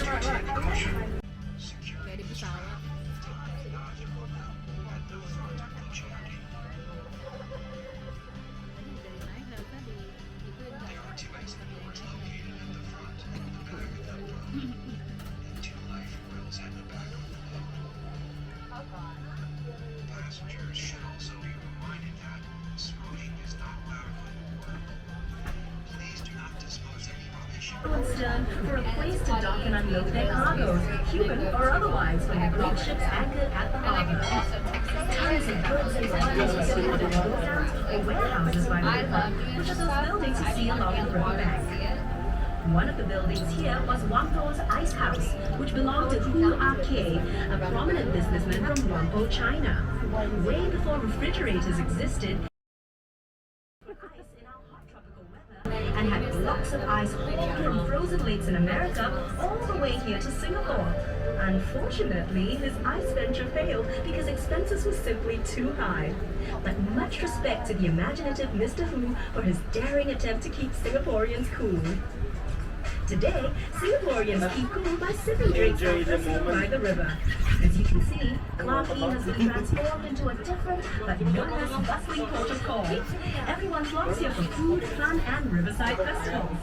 Kayak di pesawat. Dari naik harusnya di itu Passengers should also be reminded that smoking is not allowed on board. Please do not dispose any rubbish stern for a place to dock and unload their cargoes, human or otherwise, when the great ships anchored at the harbor. Tons of goods and supplies were stored in godowns or warehouses by the river, which are those buildings you see along the riverbank. One of the buildings here was Whampo's Ice House, which belonged to Hu Ah-kay, a prominent businessman from Whampo, China. Way before refrigerators existed, and had blocks of ice hauled from frozen lakes in America all the way here to Singapore. Unfortunately, his ice venture failed because expenses were simply too high. But much respect to the imaginative Mr. Hu for his daring attempt to keep Singaporeans cool. Today, Singaporeans keep cool by sipping drinks by the river. As you can see, ClarkeQuay has been transformed into a different but no less bustling port of call. Everyone flocks here for food, fun, and riverside festivals.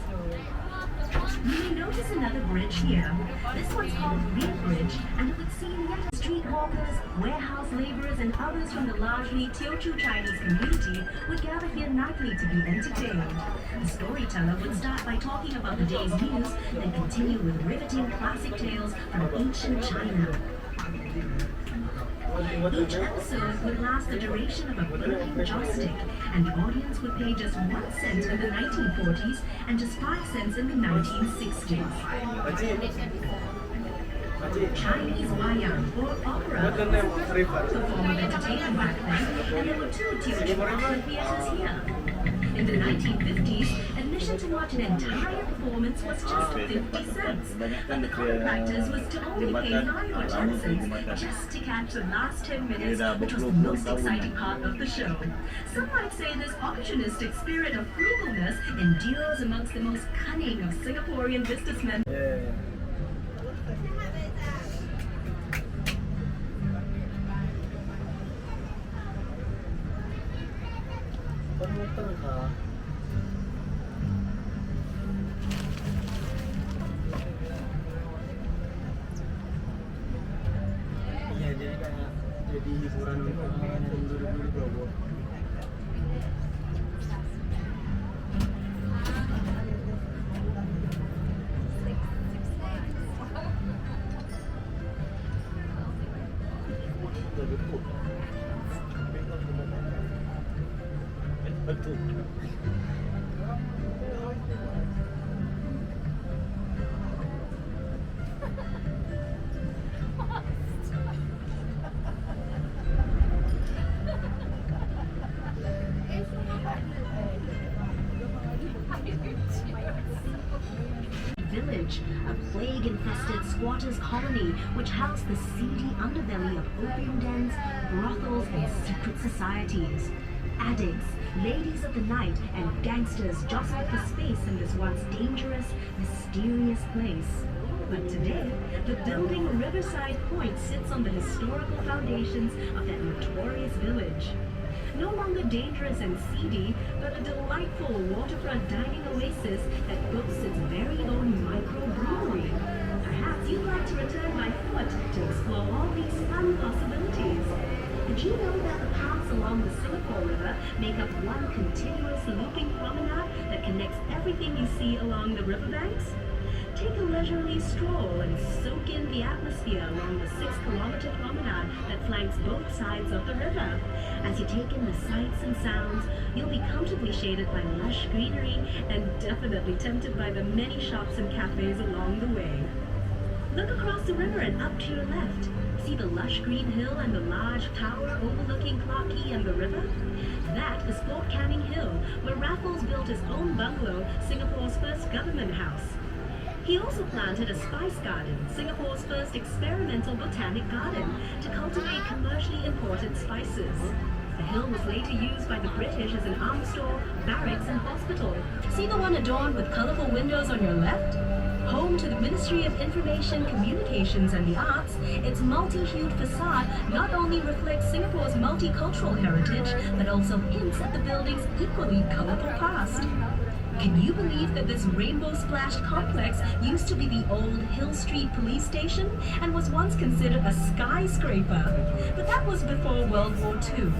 You may notice another bridge here. This one's called Reed Bridge, and it would seem yet street hawkers, warehouse laborers, and others from the largely Teochew Chinese community would gather here nightly to be entertained. The storyteller would start by talking about the day's news, then continue with riveting classic tales from ancient China. Each episode would last the duration of a blinking joystick, and the audience would pay just 1 cent in the 1940s and just 5 cents in the 1960s. Chinese wayang or opera was a popular form of entertainment back then, and there were 2 Teochew opera theaters here. In the 1950s, admission to watch an entire performance was just 50 cents, but the common practice was to only pay 9 or 10 cents just to catch the last 10 minutes, which was the most exciting part of the show. Some might say this opportunistic spirit of frugalness endures amongst the most cunning of Singaporean businessmen. Iya, jadi kayak jadi hiburan untuk dulu bro. Betul. Village, a plague-infested squatters' colony which housed the seedy underbelly of opium dens, brothels, and secret societies. Addicts, ladies of the night, and gangsters jostled for space in this once dangerous, mysterious place. But today, the building Riverside Point sits on the historical foundations of that notorious village. No longer dangerous and seedy, but a delightful waterfront dining oasis that boasts its very own microbrewery. Perhaps you'd like to return by foot to explore all these fun possibilities. Did you know that the paths along the Singapore River make up one continuous looping promenade that connects everything you see along the riverbanks? Take a leisurely stroll and soak in the atmosphere along the 6-kilometer promenade that flanks both sides of the river. As you take in the sights and sounds, you'll be comfortably shaded by lush greenery and definitely tempted by the many shops and cafes along the way. Look across the river and up to your left. See the lush green hill and the large tower overlooking ClarkeQuay and the river? That is Fort Canning Hill, where Raffles built his own bungalow, Singapore's first government house. He also planted a spice garden, Singapore's first experimental botanic garden, to cultivate commercially imported spices. The hill was later used by the British as an arms store, barracks, and hospital. See the one adorned with colorful windows on your left? Home to the Ministry of Information, Communications and the Arts, its multi-hued facade not only reflects Singapore's multicultural heritage, but also hints at the building's equally colorful past. Can you believe that this rainbow-splashed complex used to be the old Hill Street Police Station and was once considered a skyscraper? But that was before World War II.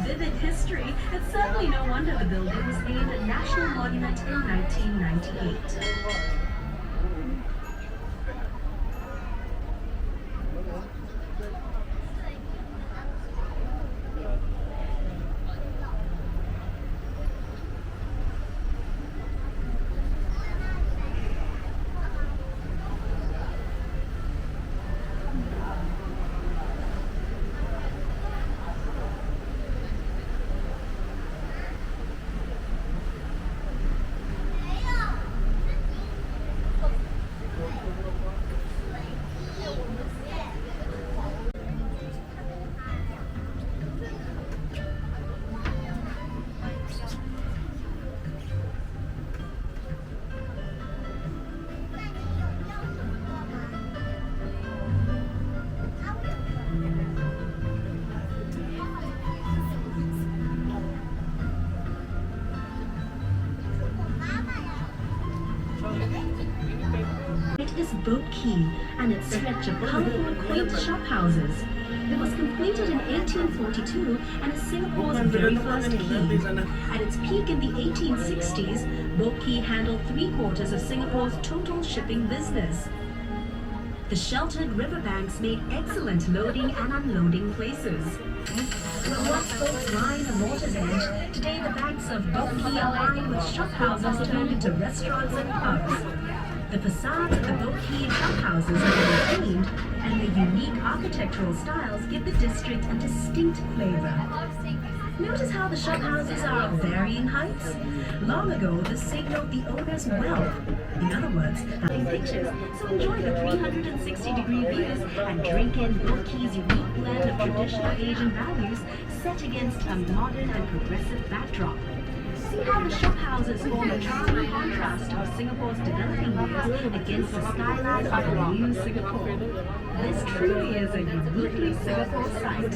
Vivid history, it's certainly no wonder the building was named a National Monument in 1998. It is Boat Quay and its stretch of colorful, quaint shop houses. It was completed in 1842 and is Singapore's very first quay. At its peak in the 1860s, Boat Quay handled 3/4 of Singapore's total shipping business. The sheltered riverbanks made excellent loading and unloading places. Where once boats lined the water's edge, today the banks of Boat Quay are lined with shop houses turned into restaurants and pubs. The facades of the Boat Quay shop houses are well themed, and their unique architectural styles give the district a distinct flavor. Notice how the shop houses are of varying heights? Long ago, this signaled the owner's wealth. In other words, having pictures, so enjoy the 360-degree views and drink in Boat Quay's unique blend of traditional Asian values set against a modern and progressive backdrop. See how the shop houses form a charming contrast of Singapore's developing years against the skyline of a new Singapore. This truly is a uniquely Singapore sight.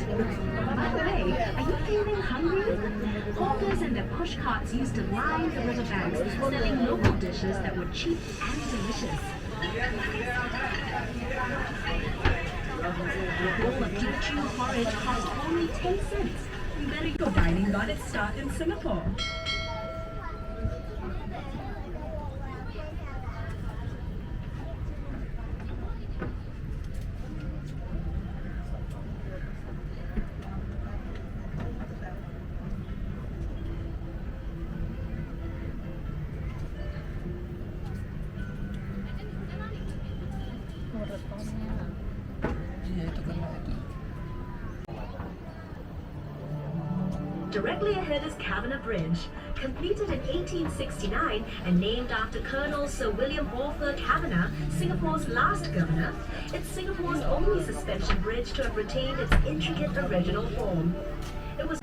By the way, are you feeling hungry? Hawkers and their push carts used to line the riverbanks, selling local dishes that were cheap and delicious. A bowl of teochew porridge cost only 10 cents. You better go dining got its start in Singapore. Directly ahead is Cavanagh Bridge, completed in 1869 and named after Colonel Sir William Arthur Cavanagh, Singapore's last governor. It's Singapore's only suspension bridge to have retained its intricate original form.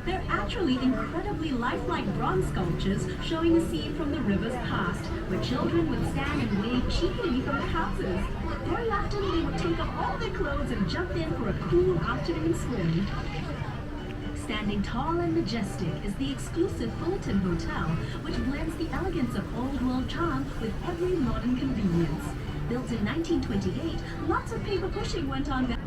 They're actually incredibly lifelike bronze sculptures showing a scene from the river's past, where children would stand and wave cheekily from the houses. Very often they would take off all their clothes and jump in for a cool afternoon swim. Standing tall and majestic is the exclusive Fullerton Hotel, which blends the elegance of old world charm with every modern convenience. Built in 1928, lots of paper pushing went on there.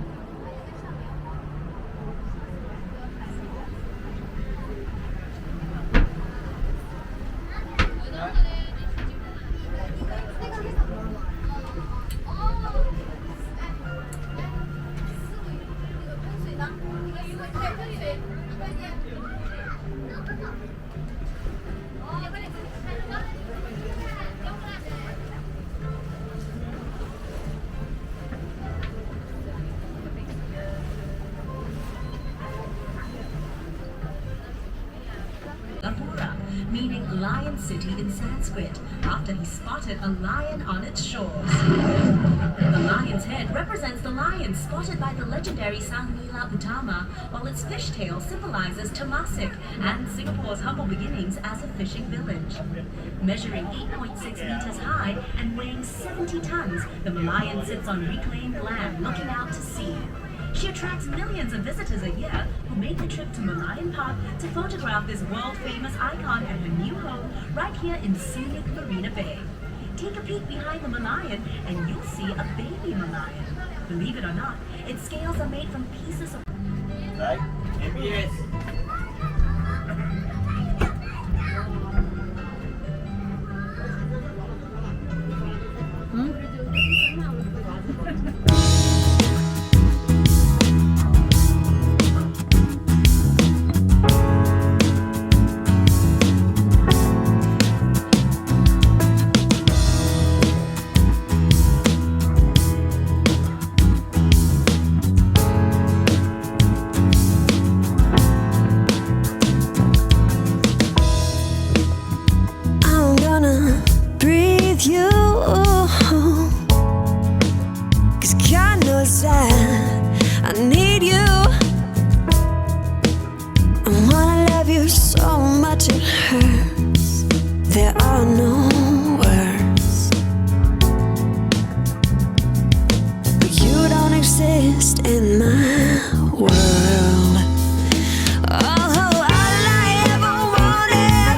Meaning Lion City in Sanskrit, after he spotted a lion on its shores. The lion's head represents the lion spotted by the legendary Sang Nila Utama, while its fishtail symbolizes Temasek and Singapore's humble beginnings as a fishing village. Measuring 8.6 meters high and weighing 70 tons, the Malayan sits on reclaimed land looking out to sea. She attracts millions of visitors a year who make the trip to Malayan Park to photograph this world-famous icon at her new home right here in scenic Marina Bay. Take a peek behind the Malayan and you'll see a baby Malayan. Believe it or not, its scales are made from pieces of... Right? MBS. I'm gonna breathe you, 'cause God knows that I need you. I wanna love you so much it hurts. There are no words, but you don't exist in my world. Oh, all I ever wanted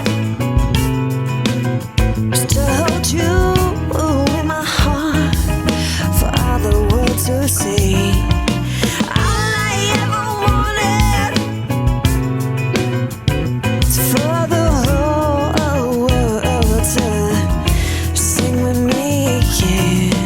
was to hold you in my heart for all the world to see. All I ever wanted is for the whole world to sing with me, yeah.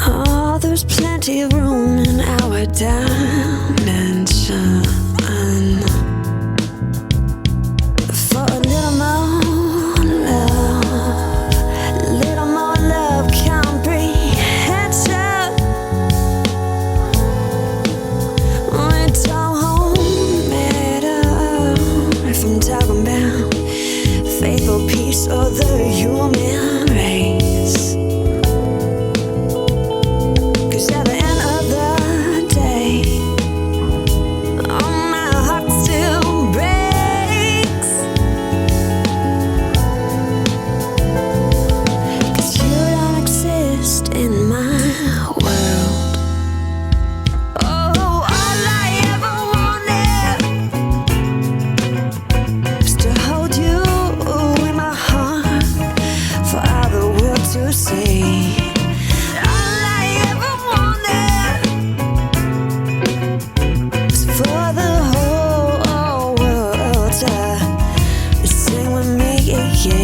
Oh, there's plenty of room in our dimension for a little more love, comprehension. It don't matter if I'm talking about faith or peace or the human race. 'Cause at the end of the day, oh, my heart still breaks. 'Cause you don't exist in my world. Oh, all I ever wanted was to hold you in my heart for all the world to see. All I ever wanted was for the whole world to sing with me, yeah.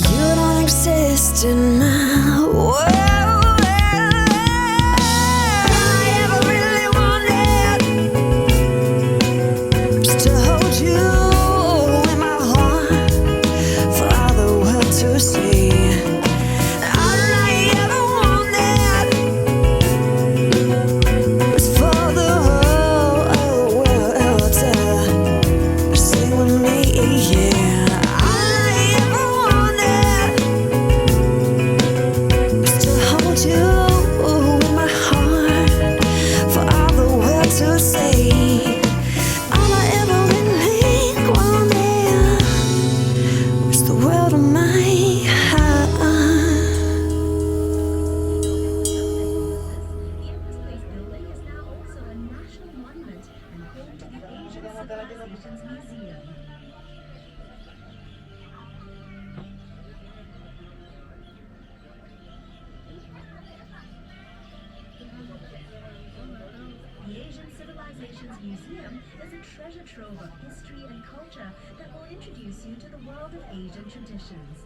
You don't exist in my world. All I ever really wanted was to hold you in my heart for all the world to see. All I ever wanted was for the whole world to sing with me, yeah. All I ever wanted was to hold you in my heart for all the world to see. All I ever really wanted was the world of my heart. The Empress Place building is now also a national monument and home to the Asian Civilizations Museum. The Asian Civilizations Museum is a treasure trove of history and culture that will introduce you to the world of Asian traditions.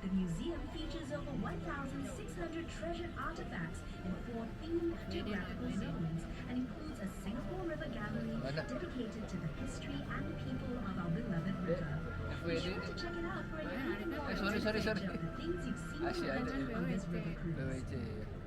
The museum features over 1,600 treasured artifacts in 4 themed geographical zones and includes a Singapore River gallery dedicated to the history and people of our beloved river. Be sure to check it out for an even more Sorry. authentic picture of the things you've seen Asyik ada. on this river cruise. Baca.